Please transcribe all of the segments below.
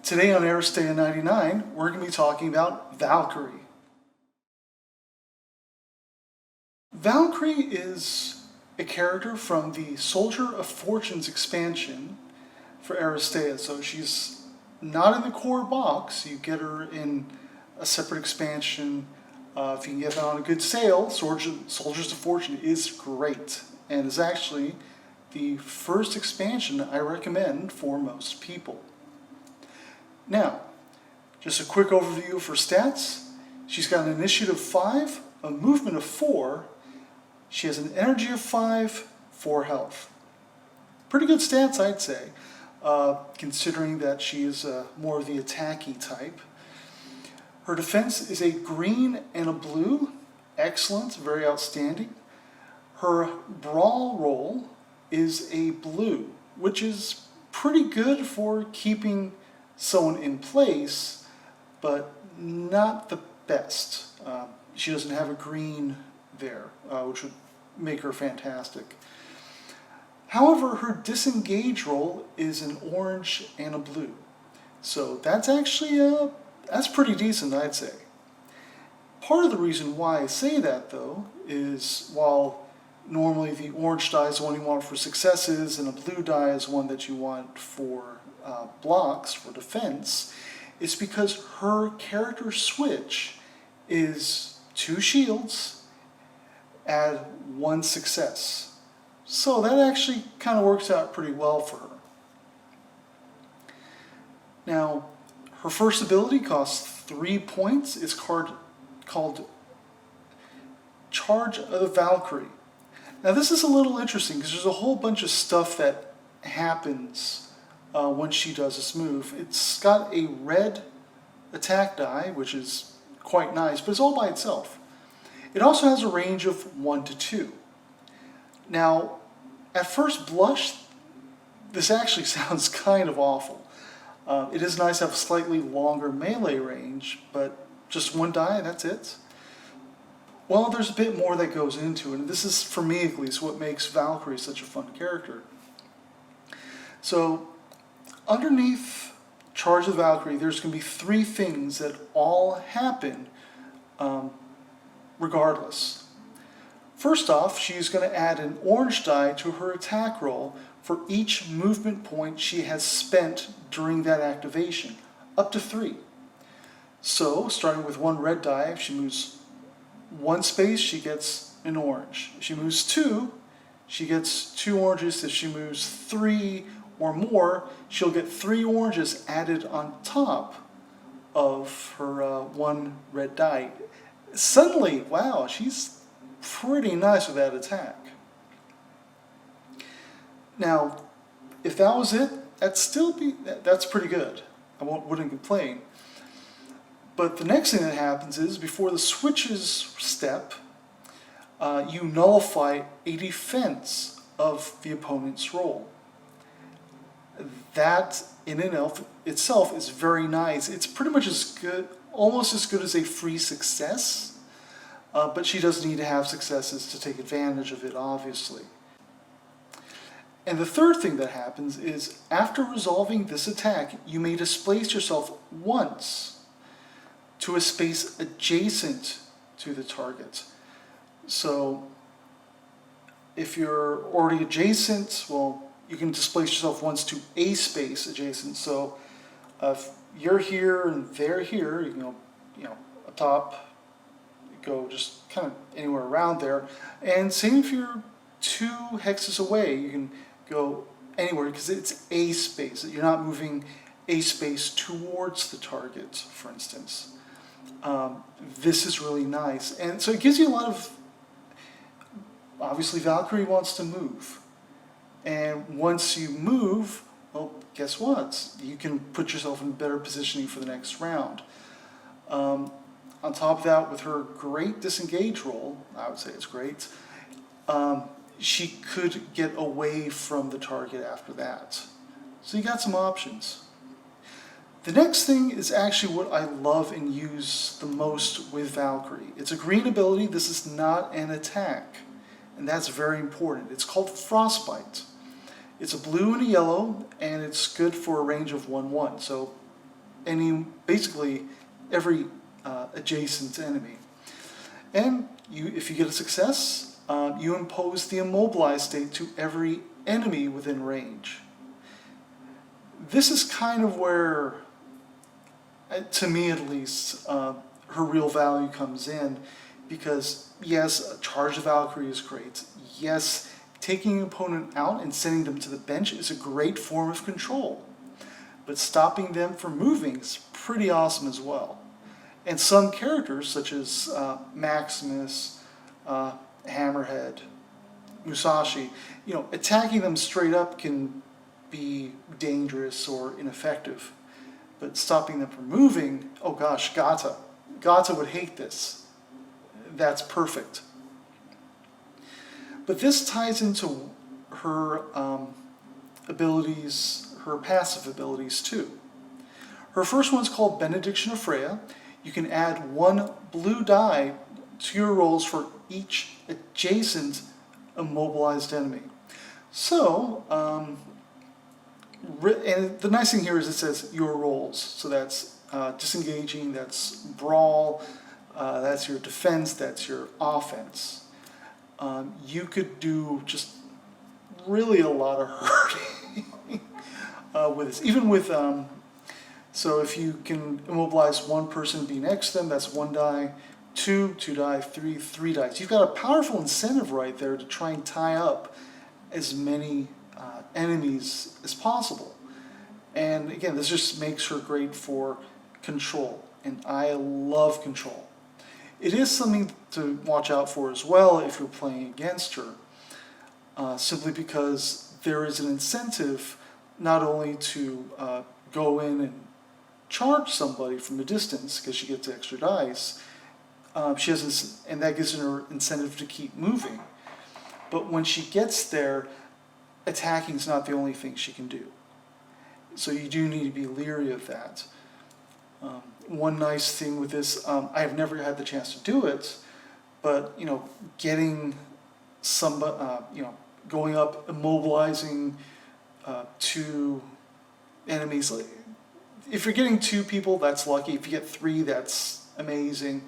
Today on Aristeia 99, we're going to be talking about Valkyrie. Valkyrie is a character from the Soldier of Fortunes expansion for Aristeia, so she's not in the core box. You get her in a separate expansion. If you can get that on a good sale, Soldiers of Fortune is great, and is actually the first expansion I recommend for most people. Now, just a quick overview of her stats. She's got an initiative 5, a movement of 4, she has an energy of 5, 4 health. Pretty good stats, I'd say, considering that she is more of the attacky type. Her defense is a green and a blue. Excellent, very outstanding. Her brawl roll is a blue, which is pretty good for keeping someone in place, but not the best. She doesn't have a green there, which would make her fantastic. However, her disengage roll is an orange and a blue. So that's actually, that's pretty decent, I'd say. Part of the reason why I say that, though, is while normally the orange die is the one you want for successes and a blue die is one that you want for blocks, for defense, it's because her character switch is 2 shields, add 1 success. So that actually kind of works out pretty well for her. Now, her first ability costs 3 points. It's called Charge of the Valkyrie. Now this is a little interesting because there's a whole bunch of stuff that happens when she does this move. It's got a red attack die, which is quite nice, but it's all by itself. It also has a range of 1 to 2. Now, at first blush, this actually sounds kind of awful. It is nice to have a slightly longer melee range, but just 1 die, that's it. Well, there's a bit more that goes into it, and this is, for me at least, what makes Valkyrie such a fun character. So, underneath Charge of the Valkyrie, there's going to be 3 things that all happen regardless. First off, she's going to add an orange die to her attack roll for each movement point she has spent during that activation, up to 3. So, starting with 1 red die, if she moves 1 space, she gets an orange. If she moves 2, she gets 2 oranges. If she moves 3 or more, she'll get 3 oranges added on top of her 1 red die. Suddenly, wow, she's pretty nice with that attack. Now, if that was it, that's pretty good. I wouldn't complain. But the next thing that happens is, before the switches step, you nullify a defense of the opponent's roll. That in and of itself is very nice. It's pretty much as good, almost as good as a free success, but she does need to have successes to take advantage of it, obviously. And the third thing that happens is, after resolving this attack, you may displace yourself once to a space adjacent to the target. So if you're already adjacent, well, you can displace yourself once to a space adjacent. So if you're here and they're here, you can go, up top, go just kind of anywhere around there. And same if you're 2 hexes away, you can go anywhere because it's a space. You're not moving a space towards the target, for instance. This is really nice. And so it gives you a lot of, obviously Valkyrie wants to move. And once you move, well, guess what? You can put yourself in better positioning for the next round. On top of that, with her great disengage roll, I would say it's great, she could get away from the target after that. So you got some options. The next thing is actually what I love and use the most with Valkyrie. It's a green ability. This is not an attack, and that's very important. It's called Frostbite. It's a blue and a yellow, and it's good for a range of 1/1. So basically every adjacent enemy. And if you get a success, you impose the immobilized state to every enemy within range. This is kind of where, to me at least, her real value comes in, because yes, a charge of Valkyrie is great. Yes, taking an opponent out and sending them to the bench is a great form of control. But stopping them from moving is pretty awesome as well. And some characters, such as Maximus, Hammerhead, Musashi, attacking them straight up can be dangerous or ineffective. But stopping them from moving, oh gosh, Gata. Gata would hate this. That's perfect. But this ties into her abilities, her passive abilities too. Her first one's called Benediction of Freya. You can add 1 blue die to your rolls for each adjacent immobilized enemy. So, and the nice thing here is it says your rolls. So that's disengaging, that's brawl, that's your defense, that's your offense. You could do just really a lot of hurting with this. Even with, so if you can immobilize 1 person and be next to them, that's 1 die, 2 die, 3 dice. You've got a powerful incentive right there to try and tie up as many enemies as possible. And again, this just makes her great for control, and I love control. It is something to watch out for as well if you're playing against her, simply because there is an incentive not only to go in and charge somebody from a distance because she gets extra dice, and that gives her incentive to keep moving. But when she gets there, attacking is not the only thing she can do. So you do need to be leery of that. One nice thing with this, I have never had the chance to do it, but getting somebody, going up, immobilizing 2 enemies. If you're getting 2 people, that's lucky. If you get 3, that's amazing.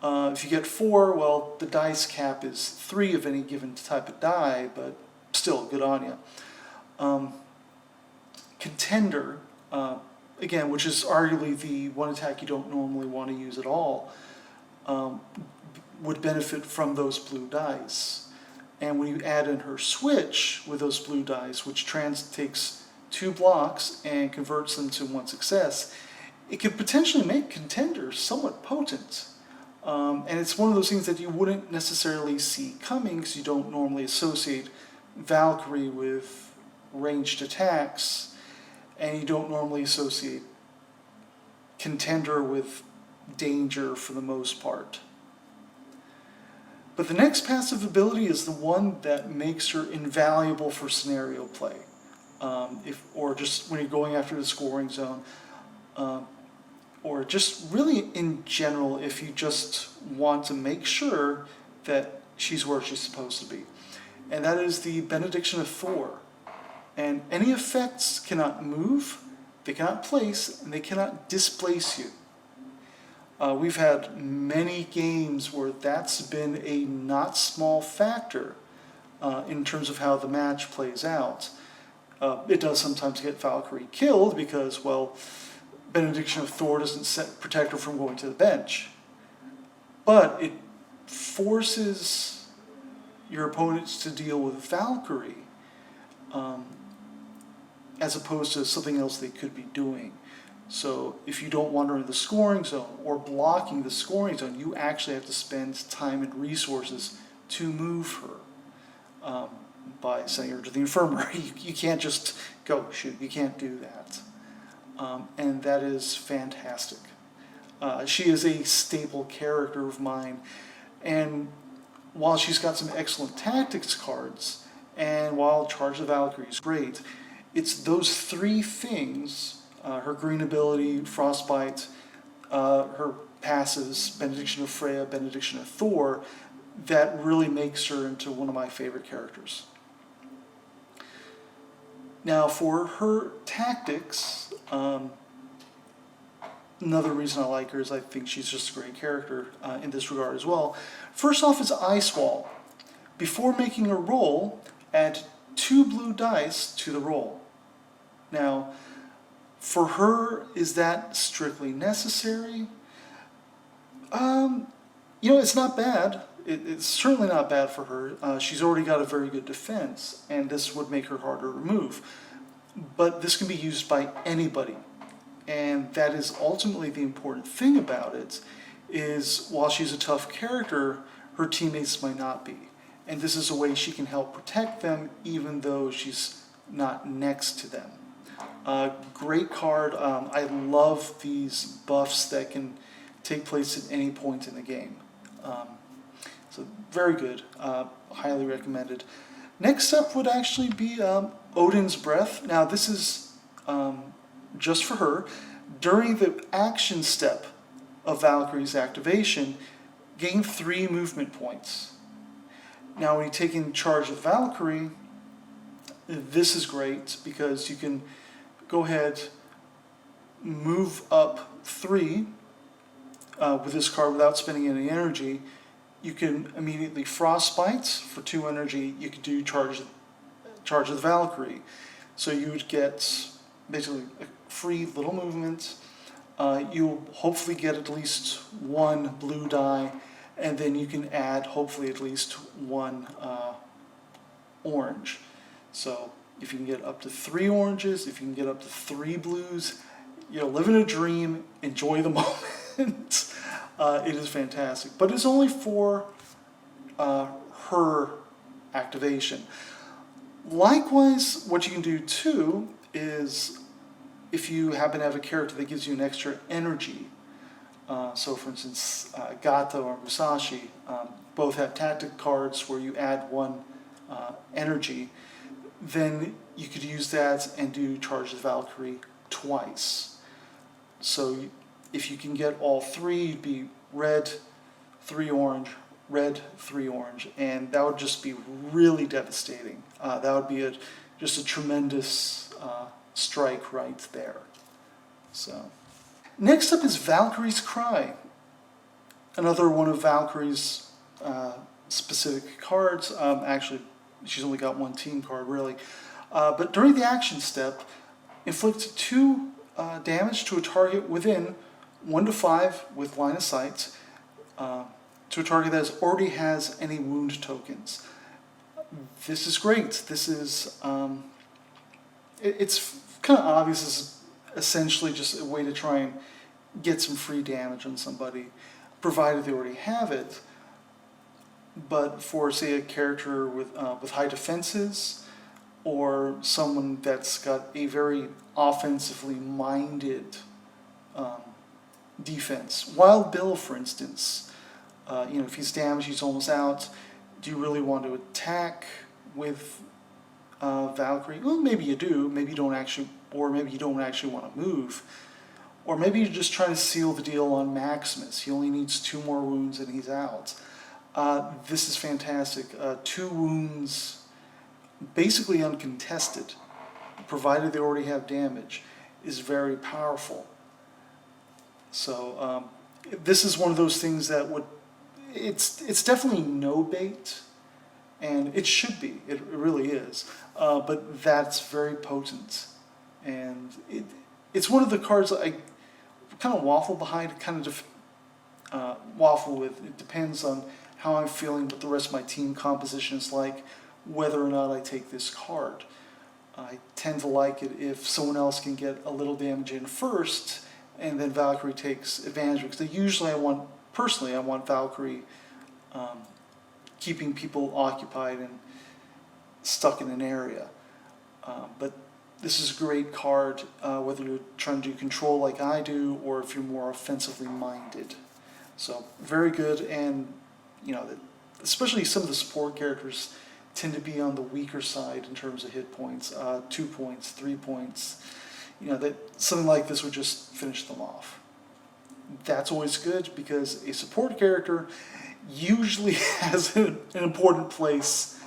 If you get 4, well, the dice cap is 3 of any given type of die, but still, good on you. Contender, again, which is arguably the one attack you don't normally want to use at all, would benefit from those blue dice. And when you add in her switch with those blue dice, which takes 2 blocks and converts them to 1 success, it could potentially make contenders somewhat potent. And it's one of those things that you wouldn't necessarily see coming, because you don't normally associate Valkyrie with ranged attacks, and you don't normally associate contender with danger for the most part. But the next passive ability is the one that makes her invaluable for scenario play, or just when you're going after the scoring zone, or just really in general if you just want to make sure that she's where she's supposed to be. And that is the Benediction of Thor. And any effects cannot move, they cannot place, and they cannot displace you. We've had many games where that's been a not small factor in terms of how the match plays out. It does sometimes get Valkyrie killed because, well, Benediction of Thor doesn't protect her from going to the bench. But it forces your opponents to deal with Valkyrie as opposed to something else they could be doing. So if you don't want her in the scoring zone or blocking the scoring zone, you actually have to spend time and resources to move her by sending her to the infirmary. You can't just go shoot. You can't do that. And that is fantastic. She is a staple character of mine. And while she's got some excellent tactics cards, and while Charge of the Valkyrie is great, it's those 3 things, her green ability, Frostbite, her passes, Benediction of Freya, Benediction of Thor, that really makes her into one of my favorite characters. Now for her tactics, Another reason I like her is I think she's just a great character in this regard as well. First off is Ice Wall. Before making a roll, add 2 blue dice to the roll. Now, for her, is that strictly necessary? It's not bad. It's certainly not bad for her. She's already got a very good defense, and this would make her harder to remove. But this can be used by anybody. And that is ultimately the important thing about it, is while she's a tough character, her teammates might not be. And this is a way she can help protect them even though she's not next to them. Great card. I love these buffs that can take place at any point in the game. So very good. Highly recommended. Next up would actually be Odin's Breath. Now this is just for her. During the action step of Valkyrie's activation, gain 3 movement points. Now when you take in charge of Valkyrie, this is great because you can go ahead, move up 3 with this card without spending any energy. You can immediately Frostbite for 2 energy. You can do charge of the Valkyrie. So you would get basically a free little movement. You'll hopefully get at least 1 blue die, and then you can add hopefully at least 1 orange. So if you can get up to 3 oranges, if you can get up to 3 blues, you're living a dream. Enjoy the moment. It is fantastic, but it's only for her activation. Likewise, what you can do too is if you happen to have a character that gives you an extra energy, so for instance Gato or Musashi both have tactic cards where you add 1 energy, then you could use that and do charge the Valkyrie twice. So if you can get all 3, you'd be red, 3 orange, red, 3 orange, and that would just be really devastating. That would be just a tremendous strike right there. So next up is Valkyries Cry, another one of Valkyrie's specific cards. Actually, she's only got 1 team card really, but during the action step, inflict 2 damage to a target within 1 to 5 with line of sight, to a target that already has any wound tokens. This is great. This is it's kind of obvious. This is essentially just a way to try and get some free damage on somebody, provided they already have it. But for, say, a character with high defenses, or someone that's got a very offensively minded defense, Wild Bill, for instance, if he's damaged, he's almost out. Do you really want to attack with Valkyrie? Well, maybe you do. Maybe you don't actually, or maybe you don't actually want to move. Or maybe you're just trying to seal the deal on Maximus. He only needs 2 more wounds and he's out. This is fantastic. 2 wounds, basically uncontested, provided they already have damage, is very powerful. So this is one of those things that would, it's definitely no bait, and it should be. It really is. But that's very potent, and it's one of the cards I kind of waffle behind, kind of waffle with. It depends on how I'm feeling, what the rest of my team composition is like, whether or not I take this card. I tend to like it if someone else can get a little damage in first, and then Valkyrie takes advantage, because usually I want Valkyrie keeping people occupied and stuck in an area. But this is a great card, whether you're trying to do control like I do, or if you're more offensively minded. So very good, and especially some of the support characters tend to be on the weaker side in terms of hit points, 2 points, 3 points. That something like this would just finish them off. That's always good, because a support character usually has an important place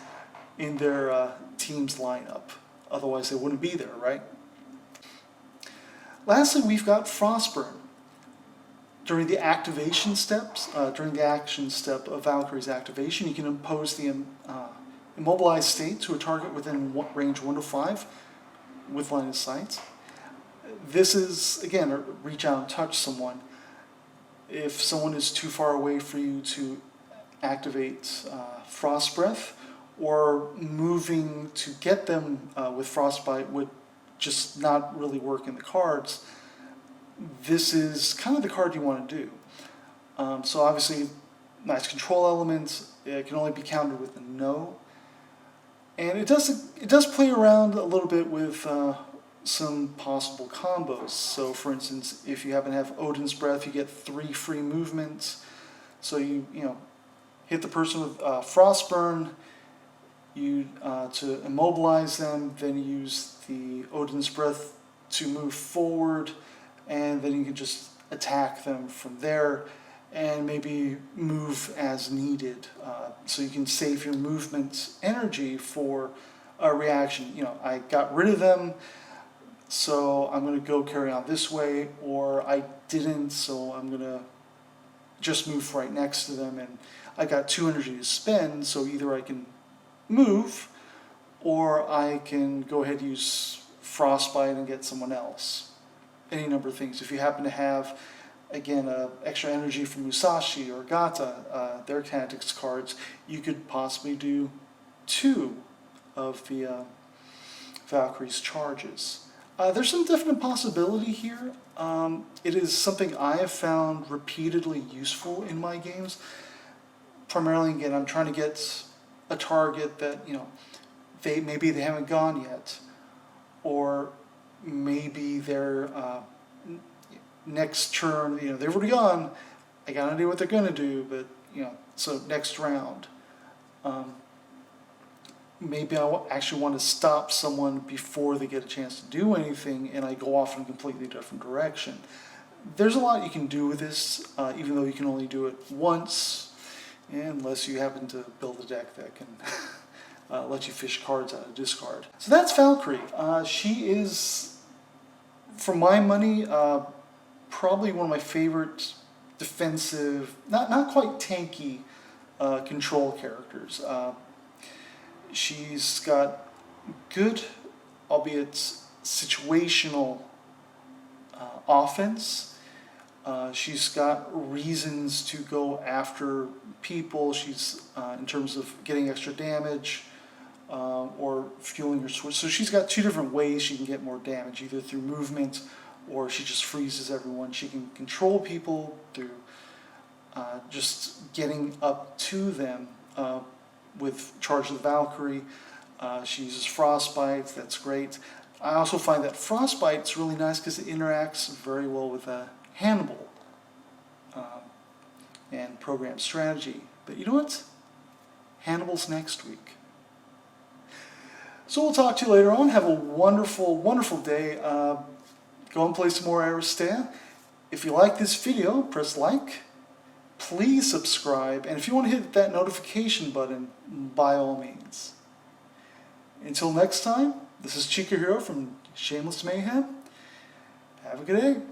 in their team's lineup. Otherwise they wouldn't be there, right? Lastly, we've got Frostburg. During the activation steps, during the action step of Valkyrie's activation, you can impose the immobilized state to a target within range 1 to 5 with line of sight. This is, again, reach out and touch someone. If someone is too far away for you to activate Frost Breath, or moving to get them with Frostbite would just not really work in the cards, this is kind of the card you want to do. So obviously, nice control elements. It can only be countered with a no. And it does play around a little bit with some possible combos. So for instance, if you happen to have Odins Breath, you get 3 free movements. So you hit the person with Frostburn, to immobilize them, then you use the Odins Breath to move forward, and then you can just attack them from there and maybe move as needed. So you can save your movement energy for a reaction. I got rid of them, so I'm going to go carry on this way, or I didn't, so I'm going to just move right next to them, and I got 2 energy to spend, so either I can move, or I can go ahead and use Frostbite and get someone else. Any number of things. If you happen to have, again, extra energy from Musashi or Gata, their tactics cards, you could possibly do 2 of the Valkyrie's charges. There's some definite possibility here. It is something I have found repeatedly useful in my games. Primarily, again, I'm trying to get a target that, maybe they haven't gone yet, or maybe their next turn, they've already gone. I got no idea what they're going to do, but so next round, maybe I actually want to stop someone before they get a chance to do anything, and I go off in a completely different direction. There's a lot you can do with this, even though you can only do it once, unless you happen to build a deck that can let you fish cards out of discard. So that's Valkyrie. She is, for my money, probably one of my favorite defensive, not quite tanky, control characters. She's got good, albeit situational, offense. She's got reasons to go after people. She's in terms of getting extra damage or fueling her sword. So she's got 2 different ways she can get more damage, either through movement or she just freezes everyone. She can control people through just getting up to them with Charge of the Valkyrie. She uses Frostbite. That's great. I also find that Frostbite's really nice because it interacts very well with Hannibal and program strategy. But you know what? Hannibal's next week. So we'll talk to you later on. Have a wonderful, wonderful day. Go and play some more Aristeia. If you like this video, press like. Please subscribe. And if you want to hit that notification button, by all means. Until next time, this is Chikahiro from Shameless Mayhem. Have a good day.